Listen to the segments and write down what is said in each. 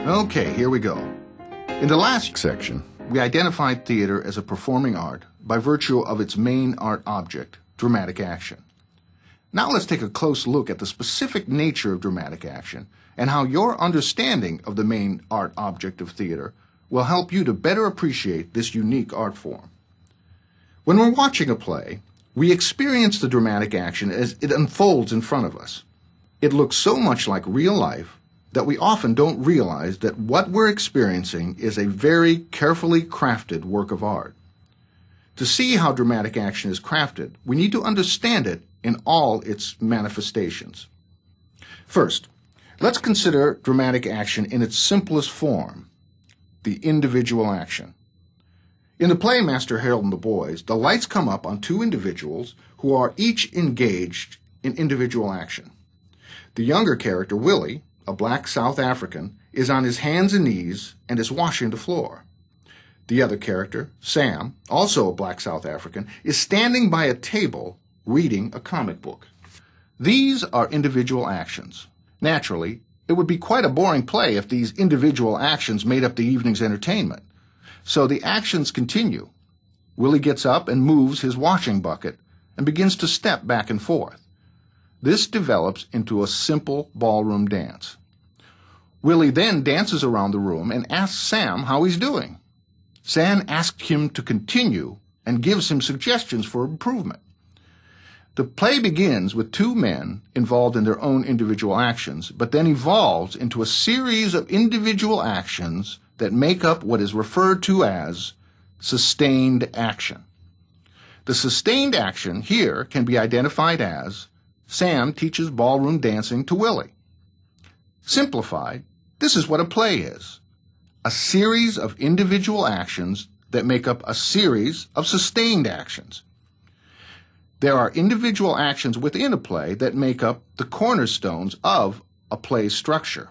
Okay, here we go. In the last section, we identified theater as a performing art by virtue of its main art object, dramatic action. Now let's take a close look at the specific nature of dramatic action and how your understanding of the main art object of theater will help you to better appreciate this unique art form. When we're watching a play, we experience the dramatic action as it unfolds in front of us. It looks so much like real life that we often don't realize that what we're experiencing is a very carefully crafted work of art. To see how dramatic action is crafted, we need to understand it in all its manifestations. First, let's consider dramatic action in its simplest form, the individual action. In the play Master Harold and the Boys, the lights come up on two individuals who are each engaged in individual action. The younger character, Willie, a black South African, is on his hands and knees and is washing the floor. The other character, Sam, also a black South African, is standing by a table reading a comic book. These are individual actions. Naturally, it would be quite a boring play if these individual actions made up the evening's entertainment. So the actions continue. Willie gets up and moves his washing bucket and begins to step back and forth. This develops into a simple ballroom dance. Willie then dances around the room and asks Sam how he's doing. Sam asks him to continue and gives him suggestions for improvement. The play begins with two men involved in their own individual actions, but then evolves into a series of individual actions that make up what is referred to as sustained action. The sustained action here can be identified as Sam teaches ballroom dancing to Willie. Simplified, this is what a play is: a series of individual actions that make up a series of sustained actions. There are individual actions within a play that make up the cornerstones of a play's structure.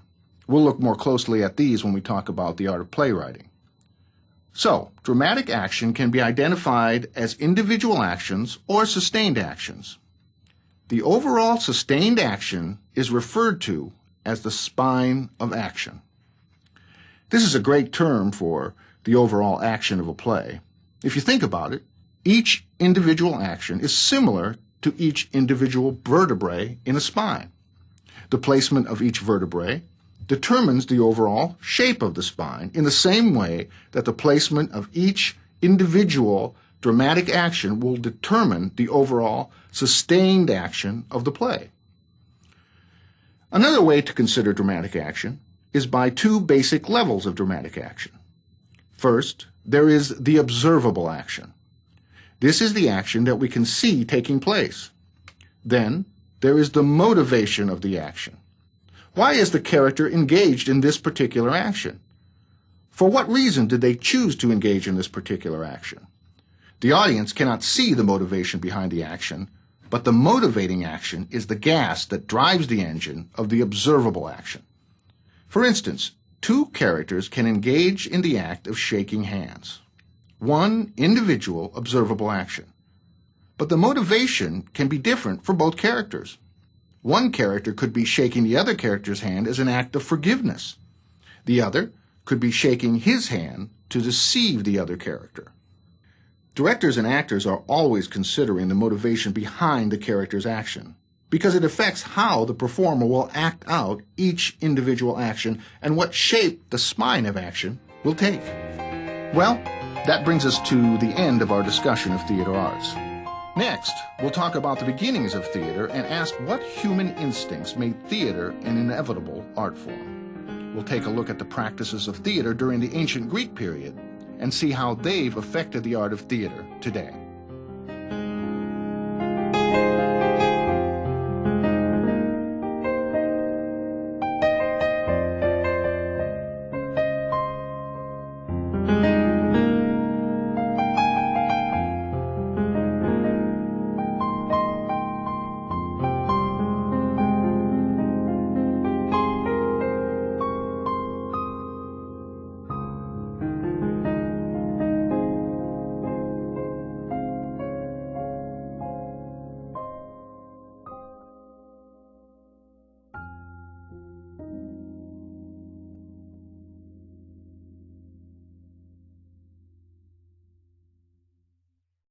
We'll look more closely at these when we talk about the art of playwriting. So, dramatic action can be identified as individual actions or sustained actions. The overall sustained action is referred to as the spine of action. This is a great term for the overall action of a play. If you think about it, each individual action is similar to each individual vertebrae in a spine. The placement of each vertebrae determines the overall shape of the spine in the same way that the placement of each individual dramatic action will determine the overall sustained action of the play. Another way to consider dramatic action is by two basic levels of dramatic action. First, there is the observable action. This is the action that we can see taking place. Then, there is the motivation of the action. Why is the character engaged in this particular action? For what reason did they choose to engage in this particular action? The audience cannot see the motivation behind the action, but the motivating action is the gas that drives the engine of the observable action. For instance, two characters can engage in the act of shaking hands. One individual observable action. But the motivation can be different for both characters. One character could be shaking the other character's hand as an act of forgiveness. The other could be shaking his hand to deceive the other character. Directors and actors are always considering the motivation behind the character's action, because it affects how the performer will act out each individual action and what shape the spine of action will take. Well, that brings us to the end of our discussion of theater arts. Next, we'll talk about the beginnings of theater and ask what human instincts made theater an inevitable art form. We'll take a look at the practices of theater during the ancient Greek period and see how they've affected the art of theater today.